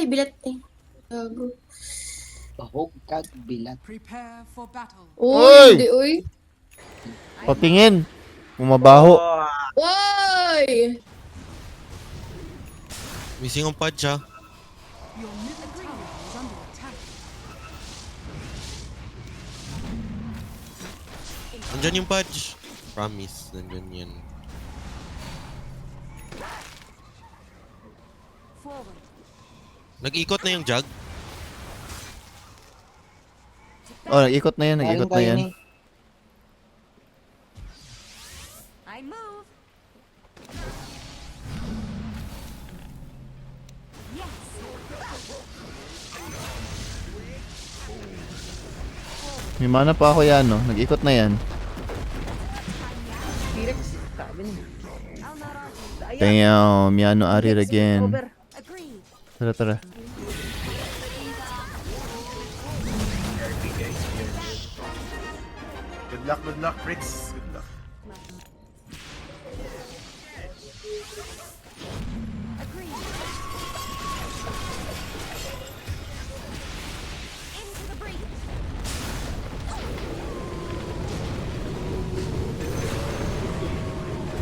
Ay, bilat eh. Gago. Bahog kag bilat. Prepare for battle. Uy, hindi, uy. Patingin. Bumabaho. Uy! Missing ang pad siya. Your middle tower is under attack. Nandyan yung patch. Promise, nandyan yan. Forward. Nag-ikot na yung jug. Oh, nag-ikot na yan, nag-ikot na yan. I move. Yes. May mana pa ako yan, no? Nag-ikot na yan. T-Rex, sabi niya. I'll not argue. Damn, Miano Arir again. Over. Agreed. Tara, tara. Good luck, Fritz. Good luck. Agreed. Into the breach.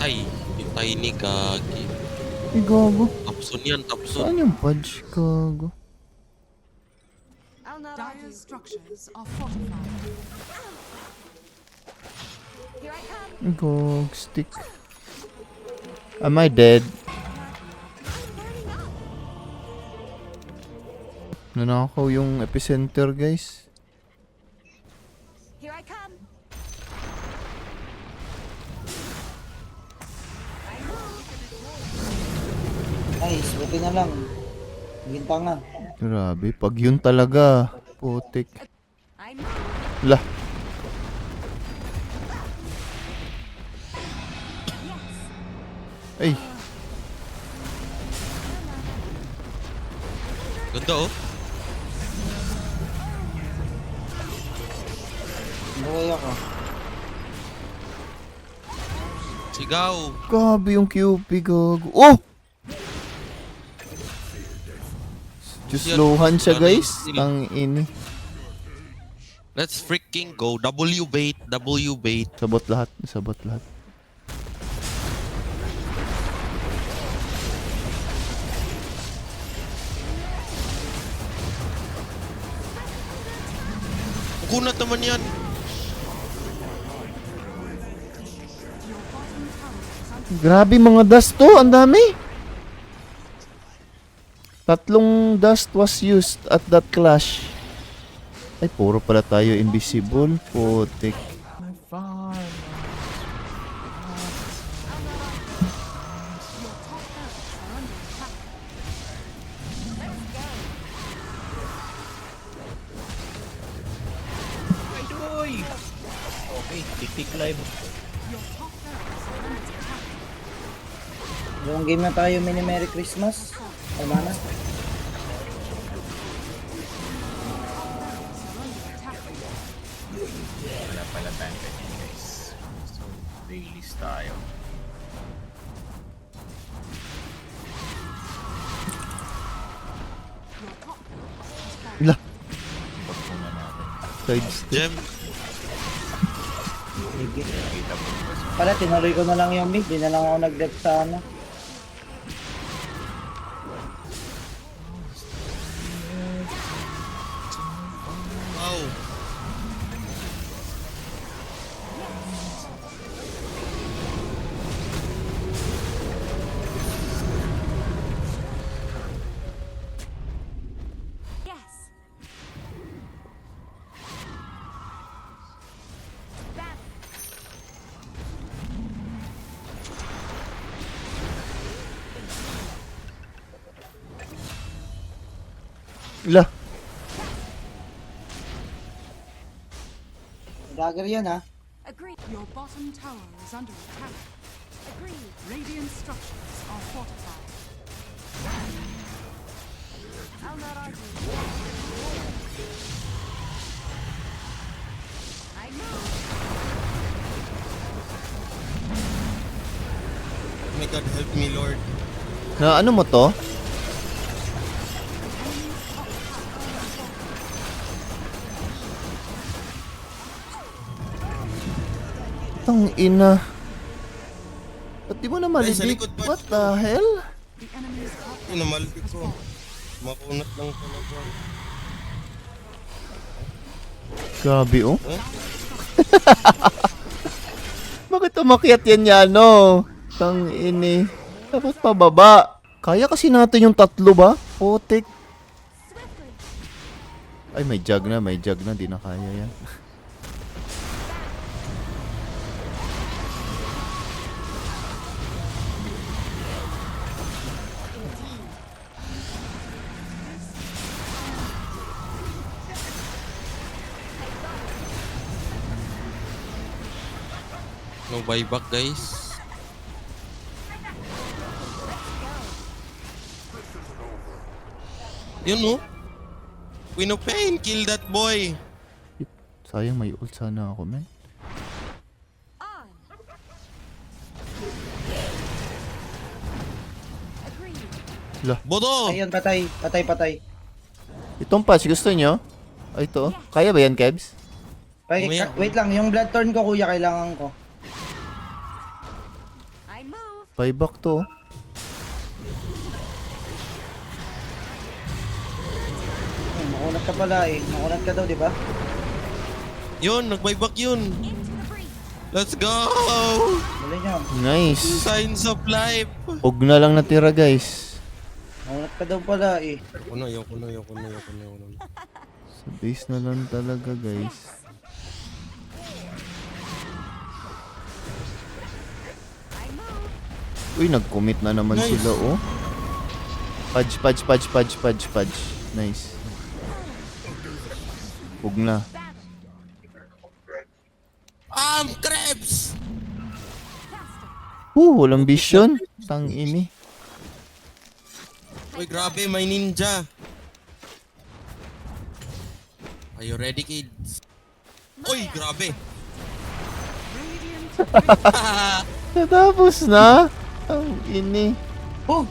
Ay, yung tiny kagi. Ay, gago. Tapson yan, tapson. Saan yung punch? Gago. I'll not argue. Dire structures are fortified. Here I come. Gog stick. Am I dead? Nanakaw yung epicenter, guys. Here I come. Nice, buti na lang. Ginta nga. Grabe, pag yun talaga. Putik. I move. Lah. Ay, Ganda oh. Buhay ako. Sigaw. grabe yung QP, gago. Oh! Just slowhan siya, guys. Tang ini. Let's freaking go. W bait, W bait. Sabot lahat, sabot lahat. Kunat naman yan. Grabe mga dust to, ang dami. 3 dust was used at that clash. Ay, puro pala tayo invisible. Putik. Okay, tick live. Yung game na tayo, mini Merry Christmas. Tama na. Wala pala tayo ganyan, guys. So, dailies tayo. Ilah, Bot muna natin. side step. Gem. Sige. Kita po ba siya? Pala, tinuloy ko na lang yung mid. Di na lang ako nag-dep sa ano. Wow. Yes. Battle. Ilah. Dagger yan ha. Agreed. Your bottom tower is under attack. Agreed. Radiant structures are fortified. I'll not argue. I move. Oh my God, help me, Lord. Na ano mo to? Tang ina. Ba't di mo na Ay, sa malidik? likod pa. What the hell? The enemy's top Inamalpit ko. Makunat lang talaga. Grabe oh. Huh? Bakit umakyat yan niya, no? Tang ini. Dapat pababa. Kaya kasi natin yung tatlo ba? Putik. Ay, may jug na. Di na kaya yan. No buyback, guys. Yun, no? Queen of Pain, kill that boy. Sayang may ult sana ako, man. on. Agreed. Bodo! Ayun, patay. Itong patch, gusto nyo? Ay, ito. Kaya ba yan, Kebs? Mamaya. Wait lang, yung blood turn ko kuya, kailangan ko. I move. Buyback to. Makunat ka pala eh. Makunat ka daw, di ba? Yun, nag-buyback yun. Into the breach. Let's go! Dali nyo. Nice. Signs of life. Huwag na lang natira, guys. Makunat ka daw pala eh. Ayoko na. Sa base na lang talaga, guys. I move. Uy, nag-commit na naman Nice. sila, oh. Pudge. Nice. Huwag na. Krebs! Walang vision. Tang ini. Uy, grabe, may ninja. Are you ready, kids? Uy, grabe. Radiant. Natapos na. Tang ini. Oh!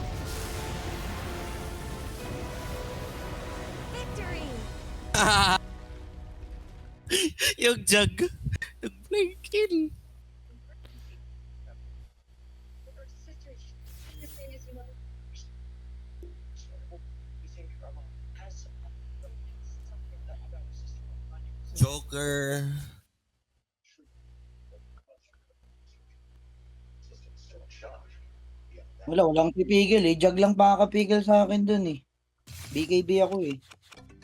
Victory. Yung jug. Nag-blinkin. Joker. Walang pipigil eh. Jag lang pakakapigil sa akin dun eh. BKB ako eh.